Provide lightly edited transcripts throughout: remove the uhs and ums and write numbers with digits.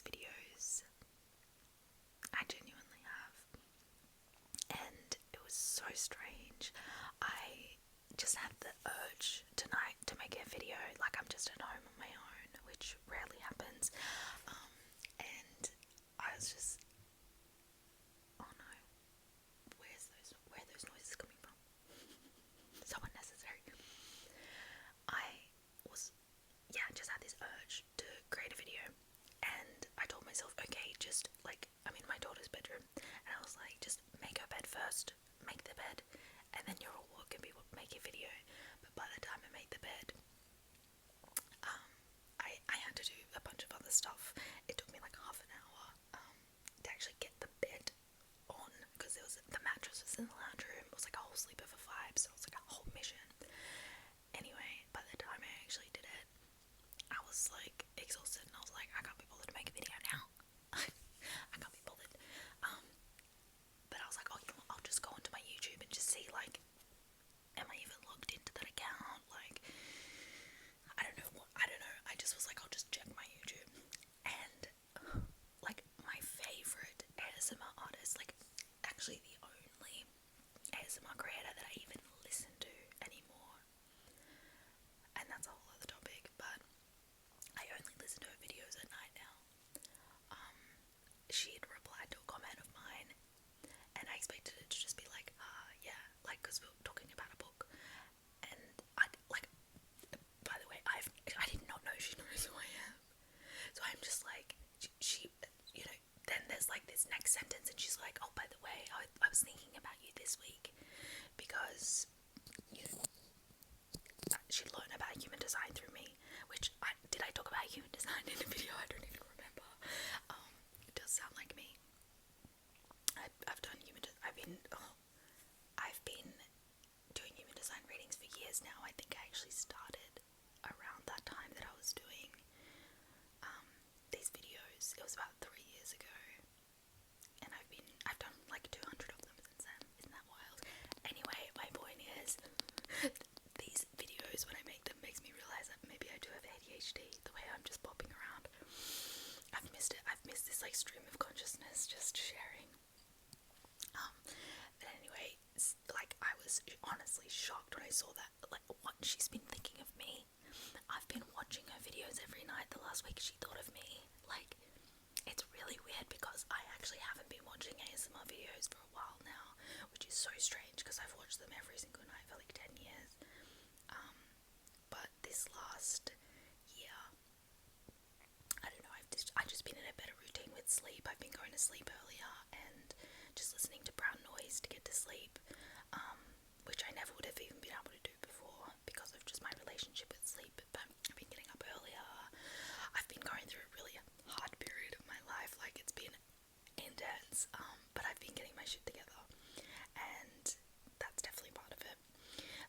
videos. I genuinely have. And it was so strange. I just had the urge tonight to make a video, like I'm just at home on my own, which rarely happens. And I was just, oh no, where are those noises coming from? So unnecessary. I was, just had this urge to create a video, and I told myself, okay, just like, I'm in my daughter's bedroom, and I was like, just make her bed first, make the bed, and then you're all walk and be make a video. But by the time I made the bed, I had to do a bunch of other stuff. It took me like half an hour to actually get the bed on, because the mattress was in the lounge room. It was like a whole sleepover vibe, so it was like a whole mission. Anyway, by the time I actually did it, I was like exhausted, and I was like, I can't be bothered to make a video now. I can't be bothered. But I was like, oh, you know what? I'll just go onto my YouTube and just see, like, am I even logged into that account? Like, I don't know. I just was like, I'll just check my YouTube. And like, my favorite ASMR artist, like, actually the only ASMR creator that I even listen to anymore, and that's a whole other topic, but I only listen to her videos at night now. She had replied to a comment of mine, and I expected it to just be like, yeah, like, because we were talking about a book, and I, like, by the way, I did not know she knows who I am, so I'm just like, she, you know, then there's like this next sentence, and she's like, oh, by the way, I was thinking about you this week, because, you know, she learned about human design through me, which, did I talk about human design in a video? I don't even remember. It does sound like me. I've done I've been doing human design readings for years now. I think I actually started around that time that I was doing these videos. It was about 3 years ago, and I've done like 200 of them since then. Isn't that wild? Anyway, my point is, these videos, when I make them, makes me realize that maybe I do have ADHD, the way I'm just bopping around. I've missed it. I've missed this like stream of consciousness, just sharing. But anyway, like, I was honestly shocked when I saw that, like, what, she's been thinking of me. I've been watching her videos every night the last week. She thought of me. Like, it's really weird, because I actually haven't been watching ASMR videos for a while now, which is so strange, because I've watched them every single night for like 10 years. But this last year, I don't know, I've just been in a better routine with sleep. I've been going to sleep earlier and just listening to brown noise to get to sleep, which I never would have even been able to do before because of just my relationship with sleep. But I've been getting up earlier. I've been going through a really hard period of my life. Like, it's been intense, but I've been getting my shit together, and that's definitely part of it.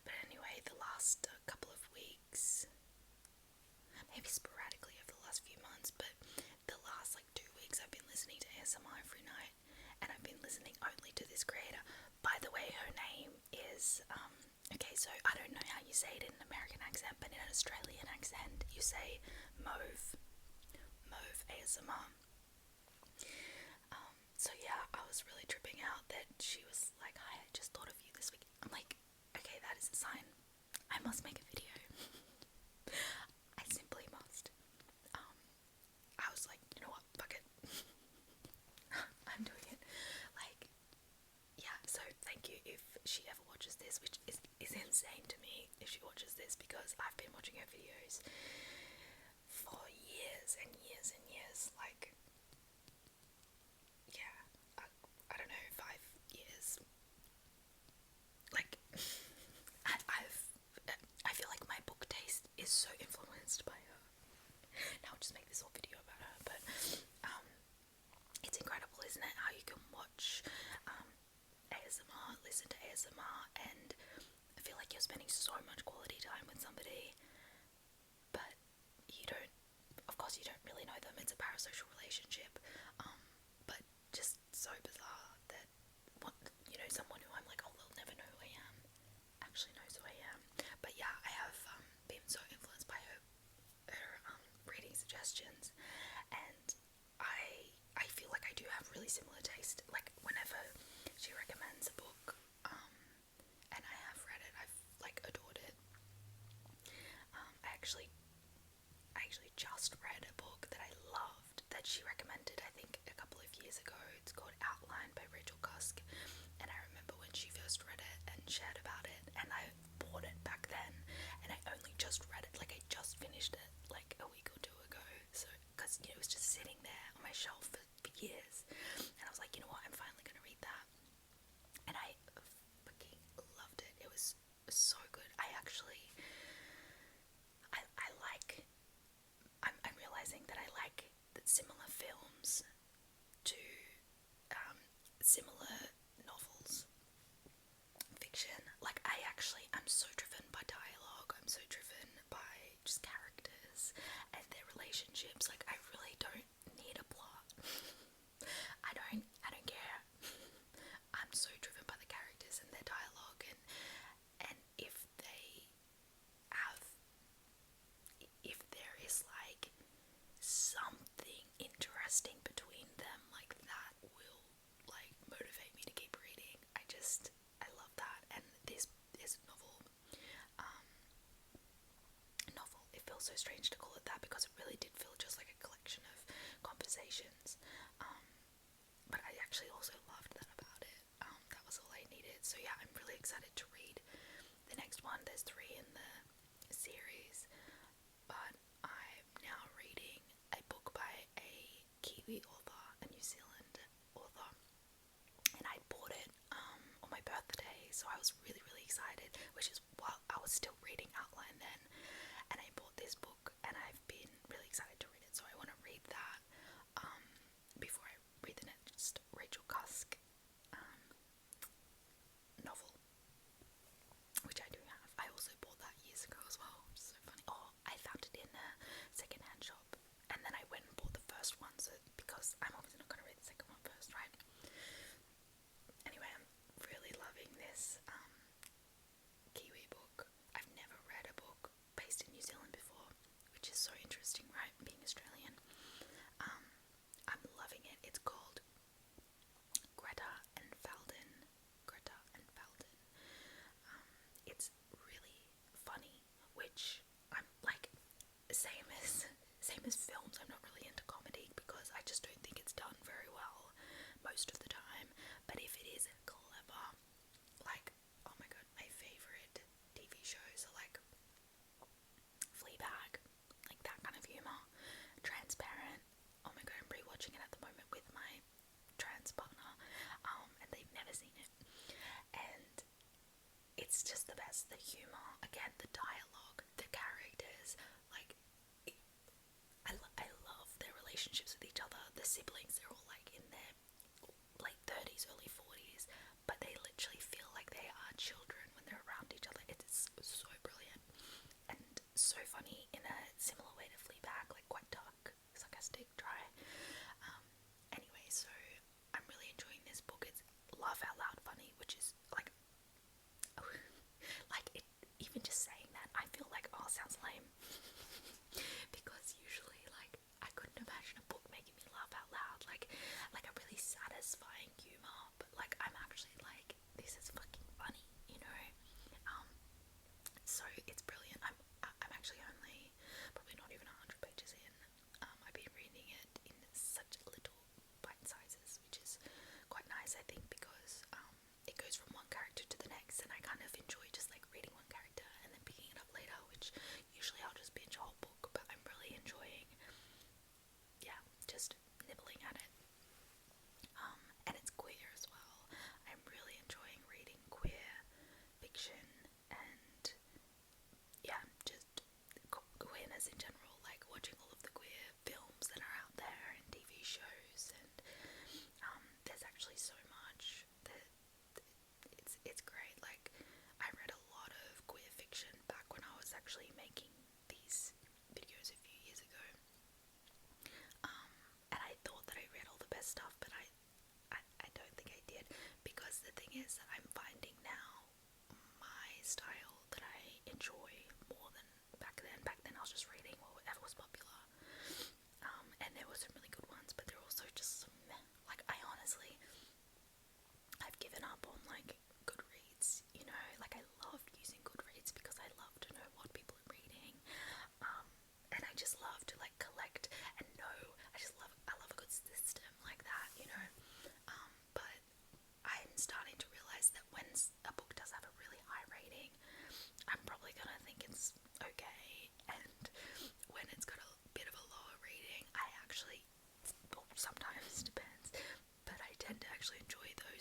But anyway, the last couple of weeks, maybe sporadically over the last few months, but the last like 2 weeks, I've been listening to ASMR every night, and I've been listening only to this creator. By the way, her name is, okay, so I don't know how you say it in an American accent, but in an Australian accent, you say Mauve ASMR. So yeah, I was really tripping out that she was like, hi, I just thought of you this week. I'm like, okay, that is a sign. I must make a video. I simply must. I was like, you know what, fuck it. I'm doing it. Like, yeah, so thank you if she ever watches this, which is insane to me if she watches this, because I've been watching her videos for years and years and years. Like, yeah, I don't know, 5 years. Like, I feel like my book taste is so influenced by her. Now I'll just make this whole video about her, but it's incredible, isn't it, how you can watch ASMR, listen to ASMR, and I feel like you're spending so much quality time with somebody, but of course you don't really know them. It's a parasocial relationship, but just so bizarre that, someone who I'm like, oh, they'll never know who I am, actually knows who I am. But yeah, I have been so influenced by her reading suggestions, and I she recommended, I think, a couple of years ago. It's called Outline by Rachel Cusk, and I remember when she first read it and shared about it, and I bought it back then, and I only just read it, like I just finished it like a week or two ago, so, because, you know, it was just sitting there on my shelf for years, and I was like, you know what, I'm finally gonna read that, and I fucking loved it. It was so good. I like, I'm realizing that I like that similar films to similar novels, fiction. Like, I'm so driven by dialogue, I'm so driven by just characters and their relationships. Like, I really don't need a plot. I don't care. I'm so driven by the characters and their dialogue, and have if there is like something interesting between them, like that will like motivate me to keep reading. I love that. And this novel, it feels so strange to call it that because it really did feel just like a collection of conversations, but I actually also loved that about it. That was all I needed. So yeah, I'm really excited to read the next one. There's 3 in the series, but I'm now reading a book by a Kiwi author, a New Zealand author, and I bought it on my birthday, so I was really, really excited, which is while I was still reading Outline then, and I bought this book, and I've been really excited to read it, so I want to read that before I read the next Rachel Cusk novel, which I do have. I also bought that years ago as well, which is so funny. Oh, I found it in a second-hand shop, and then I went and bought the first one, so because I'm obviously not going to read the second one first, right? Anyway, I'm really loving this Kiwi book. I've never read a book based in New Zealand before, which is so interesting, right? Being Australian. I'm loving it. It's called Greta and Falden. Greta and Falden. It's really funny, which I'm like, same as films. I'm not really into comedy because I just don't think it's done very well most of the time. But if it is clever, like, oh my god, my favorite TV shows are like Fleabag, like that kind of humor. Transparent. Oh my god, I'm rewatching it at the moment with my trans partner, and they've never seen it, and it's just the best. The humor, again, the dialogue, the characters, like I love their relationships with each other. The siblings, they're all like in their late 30s, early 40s, but they literally feel like they are children when they're around each other. It's so brilliant and so funny in a similar way to Fleabag, like quite dark, sarcastic, dry. Anyway, so I'm really enjoying this book. It's laugh out loud funny, which is like, like it, even just saying that, I feel like, oh, sounds lame. Because usually, like, I couldn't imagine a book making me laugh out loud, like a really satisfying humor, but like I'm actually like, this is fucking funny, you know. So it's brilliant. I'm actually only probably not even 100 pages in. I've been reading it in such little bite sizes, which is quite nice, I think, because it goes from one character to the next, and I kind of enjoy just like reading one character and then picking it up later, which usually I'll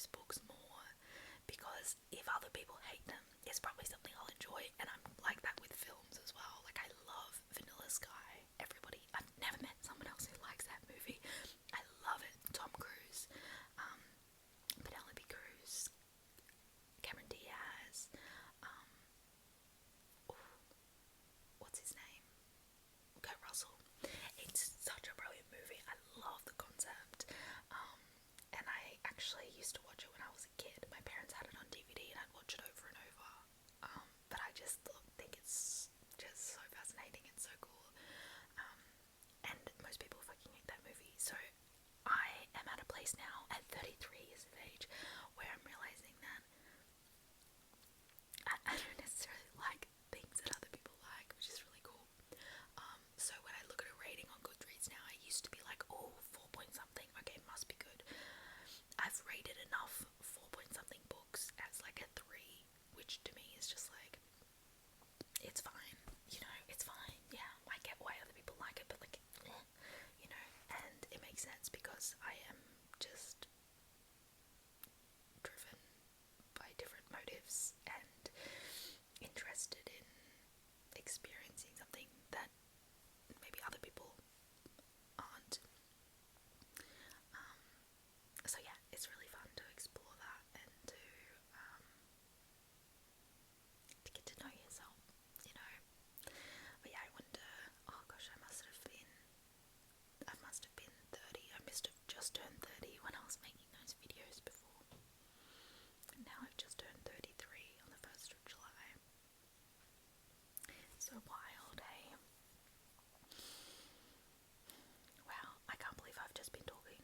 those books more, because if other people hate them, it's probably something I'll enjoy, and I'm like that with films as well. Like, I love Vanilla Sky. I've never met someone else who likes that movie. I love it. Tom Cruise, Penelope Cruz, Cameron Diaz, what's his name? Kurt Russell. It's such a brilliant movie. I love the concept. And I actually used to watch it when I was a kid. My parents had it on DVD and I'd watch it over and over. But I just think it's just so fascinating and so cool. And most people fucking hate that movie. So I am at a place now at 33 years of age where I'm realizing that I don't necessarily like things that other people like, which is really cool. So when I look at a rating on Goodreads now, I used to be like, oh, 4 point something, okay, must be good. I've rated enough 4 point something books as like a 3, which to me is just like, it's fine, you know, it's fine, yeah, I get why other people like it, but like, you know, and it makes sense because I am just driven by different motives and interested in experiencing something that maybe other people aren't. So yeah, it's really fun to explore that and to get to know yourself, you know. But yeah, I wonder, oh gosh, I must have been 30. I must have just turned 30 when I was making those videos before. And now I've just turned 33 on the 1st of July. So wild, hey? Wow, I can't believe I've just been talking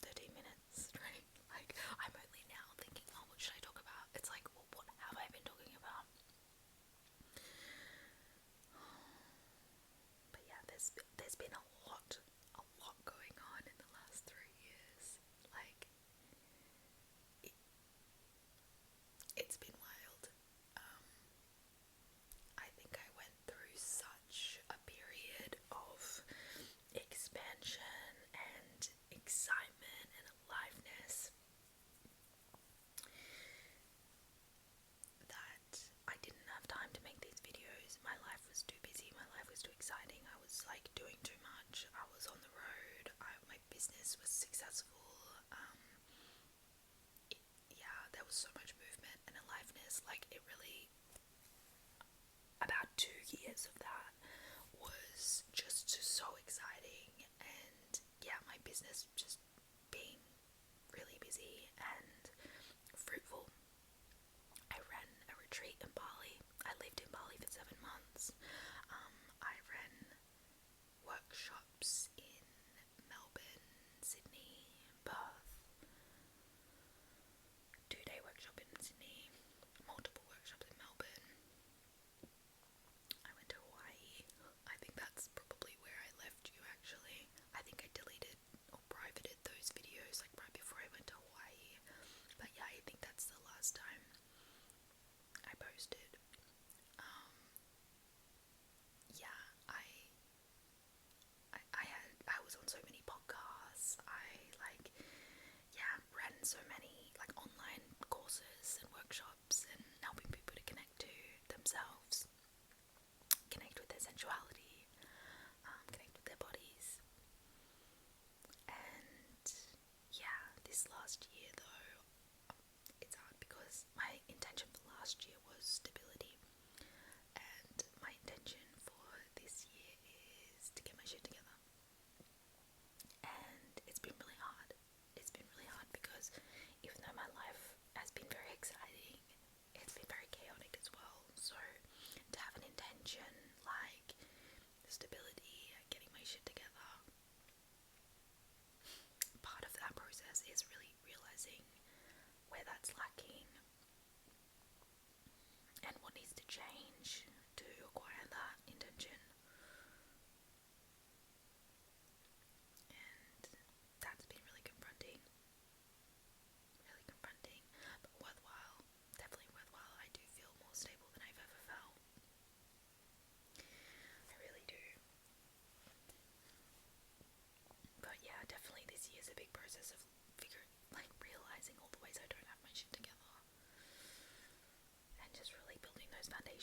13 minutes straight. Like, I'm only now thinking, oh, what should I talk about? It's like, well, what have I been talking about? But yeah, there's been a lot going on in the last 3 years. Like, it's been wild. I think I went through such a period of expansion and excitement and aliveness that I didn't have time to make these videos. My life was too busy, my life was too exciting, I was like doing too much, I was on the road, my business was successful. Yeah, there was so much movement and aliveness. Like, it really, about 2 years of that was just so exciting, and yeah, my business just being really busy and fruitful. I ran a retreat in Bali. I lived in Bali for 7 months. I ran workshops in Melbourne, Sydney, Perth, 2-day workshop in Sydney, multiple workshops in Melbourne. I went to Hawaii. I think that's probably where I left you, actually. I think I deleted or privated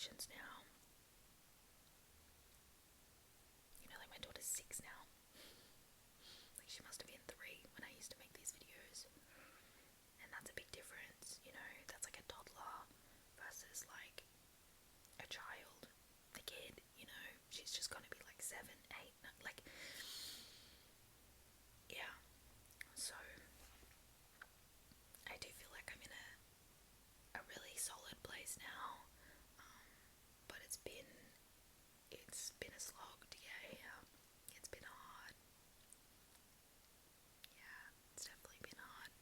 congratulations now. You know, like my daughter's 6 now. Like she must have been 3 when I used to make these videos. And that's a big difference, you know, that's like a toddler versus like a child, a kid, you know, she's just gonna be like 7, 8, like, yeah, so I do feel like I'm in a really solid place now, but it's been a slog to get here, it's been hard, yeah, it's definitely been hard,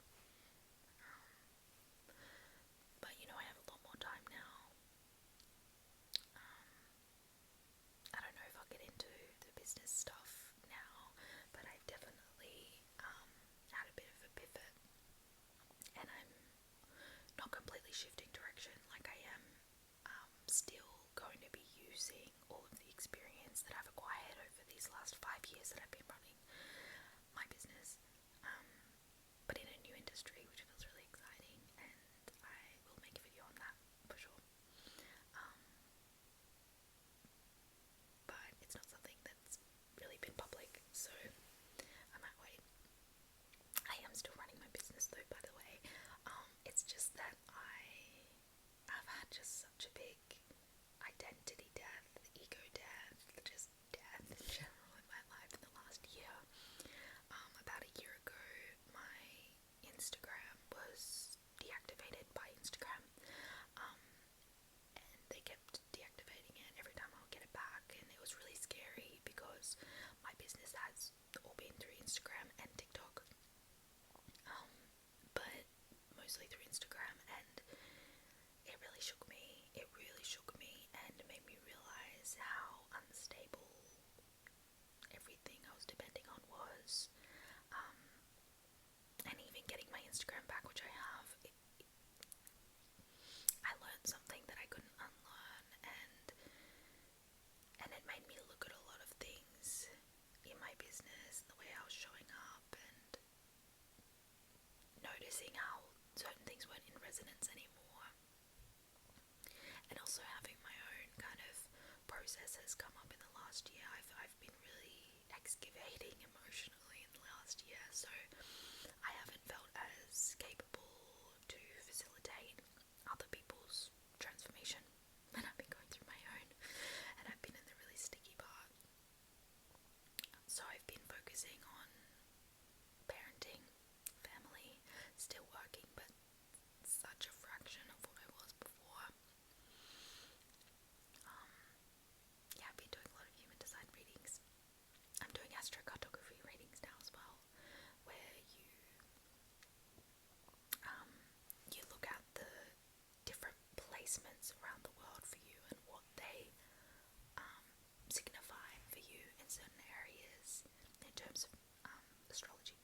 but you know, I have a lot more time now. I don't know if I'll get into the business stuff now, but I've definitely had a bit of a pivot, and I'm not completely shifting direction. Like I am still going to be using all of the experience that I've acquired over these last 5 years that I've been running my business, but in a new industry, which feels really exciting, and I will make a video on that for sure. But it's not something that's really been public, so I might wait. I am still running my business though, by the way. It's just that I've had just such a big identity death, ego death, just death in general in my life in the last year. About a year ago, my Instagram was deactivated by Instagram, and they kept deactivating it every time I would get it back, and it was really scary because my business has all been through Instagram and TikTok, but mostly through Instagram, and it really shook me. It really shook me and made me realize how unstable everything I was depending on was. And even getting my Instagram back, which I have, I learned something that I couldn't unlearn, and it made me look at a lot of things in my business, the way I was showing up, and noticing how certain things weren't in resonance anymore, and also having my own kind of processes come up in the last year. I've been really excavating emotionally in the last year, so I haven't felt as capable to facilitate other people's transformation, and I've been going through my own, and I've been in the really sticky part. So I've been focusing on parenting, family, still working, but such a fraction of what I was before. Yeah, I've been doing a lot of human design readings. I'm doing astrocartography readings now as well, where you look at the different placements around the world for you and what they signify for you in certain areas in terms of astrology.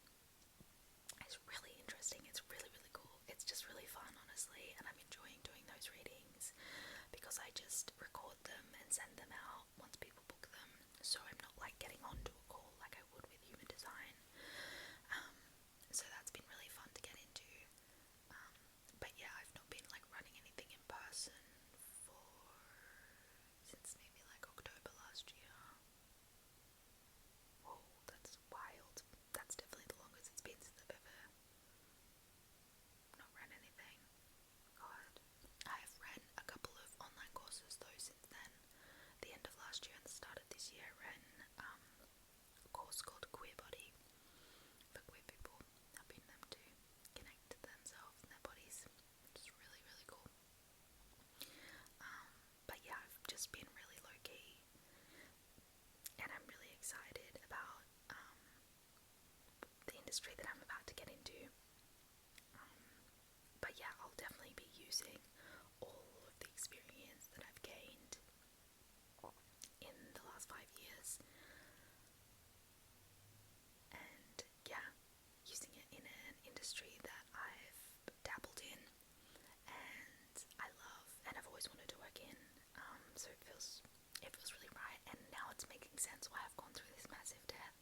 It's really interesting. It's really, really cool. It's just really fun, honestly, and I'm enjoying doing those readings because I just record them and send them out once people book them, so I'm not like getting onto a call like I would with human design. So that's been really fun to get into. But yeah, I've not been like running anything in person since maybe like October last year. Whoa, that's wild. That's definitely the longest it's been since I've ever not ran anything. God. I have ran a couple of online courses though since then. The end of last year and the start of this year, I ran a course called Queer Body for queer people, helping them to connect to themselves and their bodies, which is really, really cool. But yeah, I've just been really low-key, and I'm really excited about the industry that I'm about to get into. But yeah, I'll definitely be using all of the experience that I've gained in the last 5 years, and yeah, using it in an industry that I've dabbled in and I love and I've always wanted to work in, so it feels really right, and now it's making sense why I've gone through this massive death,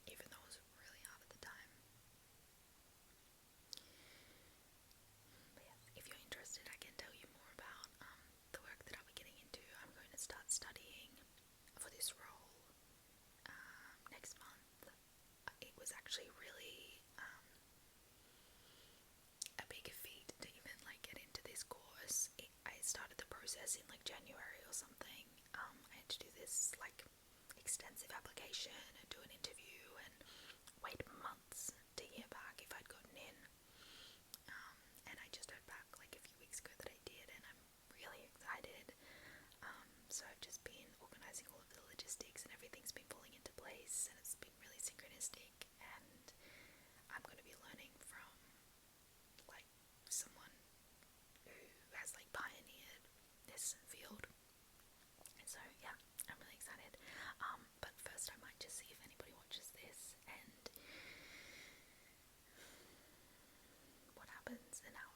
even though it was really hard at the time. But yeah, application and do an interview and wait months to hear back if I'd gotten in. And I just heard back like a few weeks ago that I did, and I'm really excited. So I've just been organising all of the logistics, and everything's been falling into place, and it's been really synchronistic, and I'm going to be learning from like someone who has like pioneered this field. And so yeah, I'm really excited. But first I might just see if anybody watches this and what happens and how